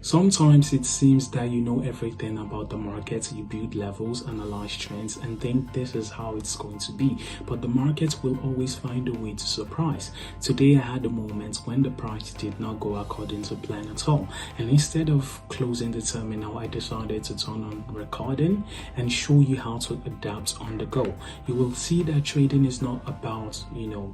Sometimes it seems that you know everything about the market, you build levels, analyze trends, and think this is how it's going to be. But the market will always find a way to surprise. Today I had a moment when the price did not go according to plan at all. And instead of closing the terminal, I decided to turn on recording and show you how to adapt on the go. You will see that trading is not about,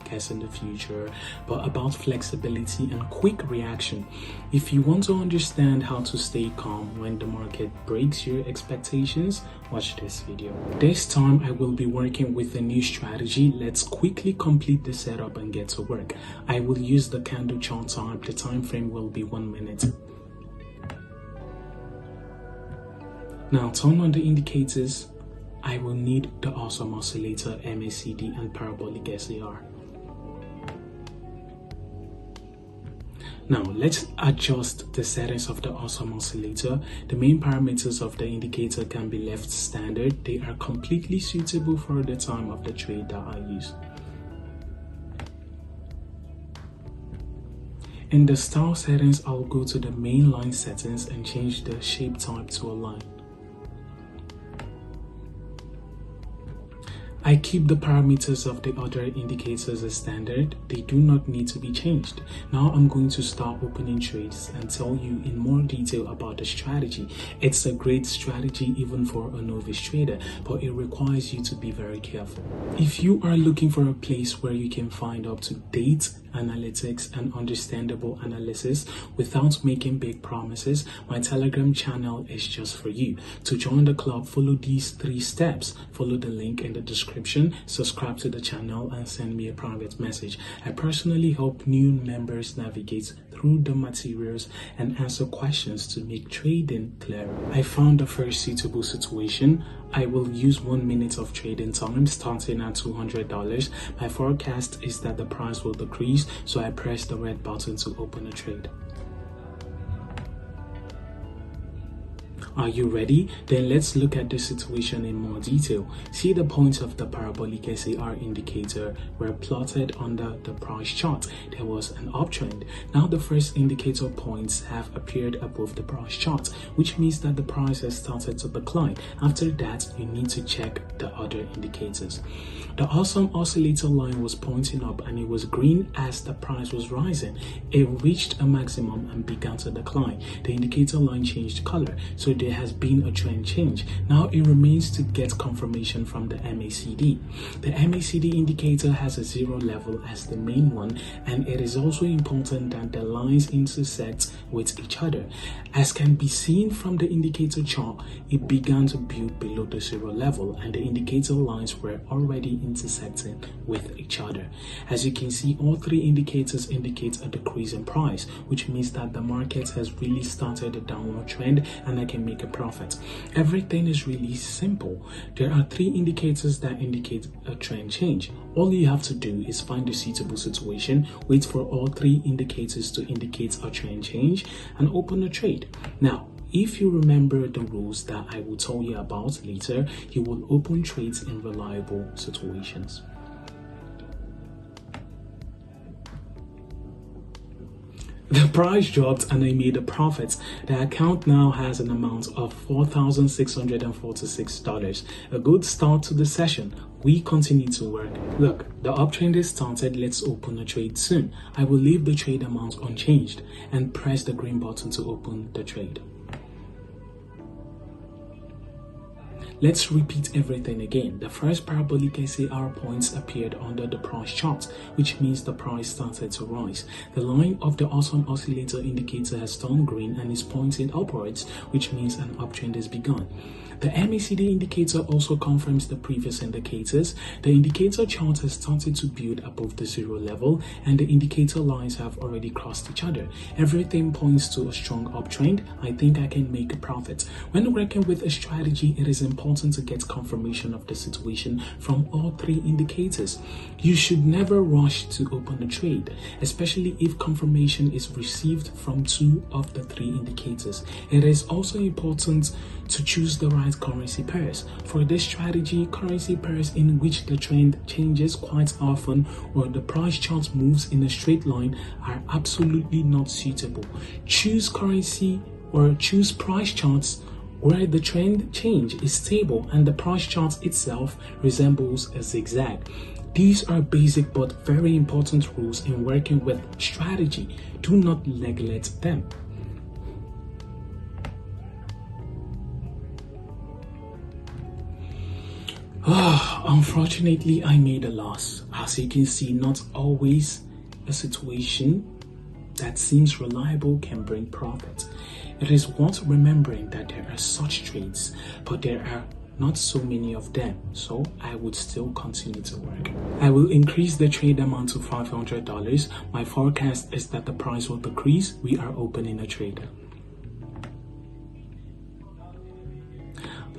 guessing the future, but about flexibility and quick reaction. If you want to understand how to stay calm when the market breaks your expectations, watch this video. This time I will be working with a new strategy. Let's quickly complete the setup and get to work. I will use the candle chart type. The time frame will be 1 minute. Now turn on the indicators. I will need the awesome oscillator, MACD, and parabolic SAR. Now let's adjust the settings of the awesome oscillator. The main parameters of the indicator can be left standard. They are completely suitable for the time of the trade that I use. In the style settings, I'll go to the main line settings and change the shape type to a line. I keep the parameters of the other indicators as standard. They do not need to be changed. Now I'm going to start opening trades and tell you in more detail about the strategy. It's a great strategy even for a novice trader, but it requires you to be very careful. If you are looking for a place where you can find up-to-date analytics and understandable analysis without making big promises, my Telegram channel is just for you. To join the club, follow these 3 steps. Follow the link in the description, subscribe to the channel, and send me a private message. I personally help new members navigate through the materials and answer questions to make trading clearer. I found the first suitable situation. I will use 1 minute of trading time starting at $200. My forecast is that the price will decrease, so I press the red button to open a trade. Are you ready? Then let's look at the situation in more detail. See, the points of the parabolic SAR indicator were plotted under the price chart. There was an uptrend. Now the first indicator points have appeared above the price chart, which means that the price has started to decline. After that, you need to check the other indicators. The awesome oscillator line was pointing up and it was green as the price was rising. It reached a maximum and began to decline. The indicator line changed color, so there has been a trend change. Now it remains to get confirmation from the MACD. The MACD indicator has a 0 level as the main one, and it is also important that the lines intersect with each other. As can be seen from the indicator chart, it began to build below the 0 level and the indicator lines were already intersecting with each other. As you can see, all 3 indicators indicate a decrease in price, which means that the market has really started a downward trend and I can make a profit. Everything is really simple. There are 3 indicators that indicate a trend change. All you have to do is find a suitable situation, wait for all 3 indicators to indicate a trend change, and open a trade. Now, if you remember the rules that I will tell you about later, you will open trades in reliable situations. The price dropped and I made a profit. The account now has an amount of $4,646. A good start to the session. We continue to work. Look, the uptrend is started. Let's open a trade soon. I will leave the trade amount unchanged and press the green button to open the trade. Let's repeat everything again. The first parabolic SAR points appeared under the price chart, which means the price started to rise. The line of the awesome oscillator indicator has turned green and is pointing upwards, which means an uptrend has begun. The MACD indicator also confirms the previous indicators. The indicator chart has started to build above the 0 level and the indicator lines have already crossed each other. Everything points to a strong uptrend. I think I can make a profit. When working with a strategy, it is important to get confirmation of the situation from all 3 indicators. You should never rush to open a trade, especially if confirmation is received from 2 of the 3 indicators. It is also important to choose the right currency pairs. For this strategy, currency pairs in which the trend changes quite often or the price chart moves in a straight line are absolutely not suitable. Choose currency or choose price charts where the trend change is stable and the price chart itself resembles a zigzag. These are basic but very important rules in working with strategy. Do not neglect them. Unfortunately, I made a loss. As you can see, not always a situation that seems reliable can bring profit. It is worth remembering that there are such trades, but there are not so many of them, so I would still continue to work. I will increase the trade amount to $500. My forecast is that the price will decrease. We are opening a trade.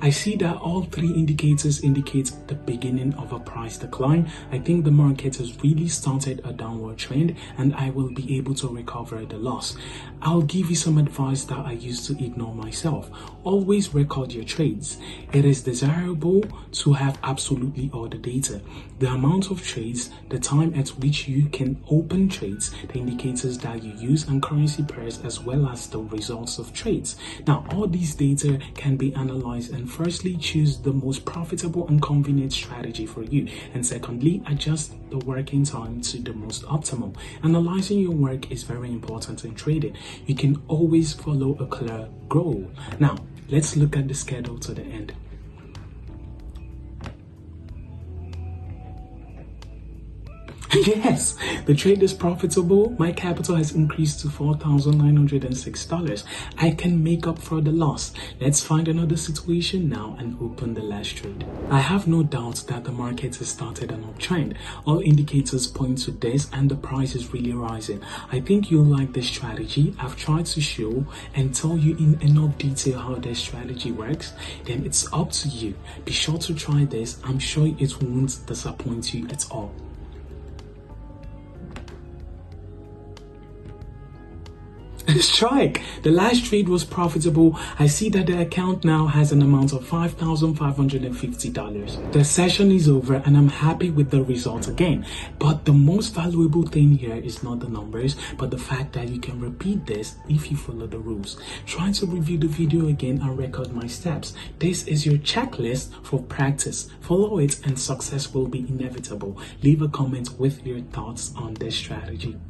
I see that all three indicators indicate the beginning of a price decline. I think the market has really started a downward trend and I will be able to recover the loss. I'll give you some advice that I used to ignore myself. Always record your trades. It is desirable to have absolutely all the data. The amount of trades, the time at which you can open trades, the indicators that you use and currency pairs, as well as the results of trades. Now, all these data can be analyzed and firstly, choose the most profitable and convenient strategy for you. And secondly, adjust the working time to the most optimal. Analyzing your work is very important in trading. You can always follow a clear goal. Now, let's look at the schedule to the end. Yes, the trade is profitable. My capital has increased to $4,906. I can make up for the loss. Let's find another situation now and open the last trade. I have no doubt that the market has started an uptrend. All indicators point to this and the price is really rising. I think you'll like this strategy. I've tried to show and tell you in enough detail how this strategy works. Then it's up to you. Be sure to try this. I'm sure it won't disappoint you at all. Strike! The last trade was profitable. I see that the account now has an amount of $5,550. The session is over and I'm happy with the result again. But the most valuable thing here is not the numbers, but the fact that you can repeat this if you follow the rules. Try to review the video again and record my steps. This is your checklist for practice. Follow it and success will be inevitable. Leave a comment with your thoughts on this strategy.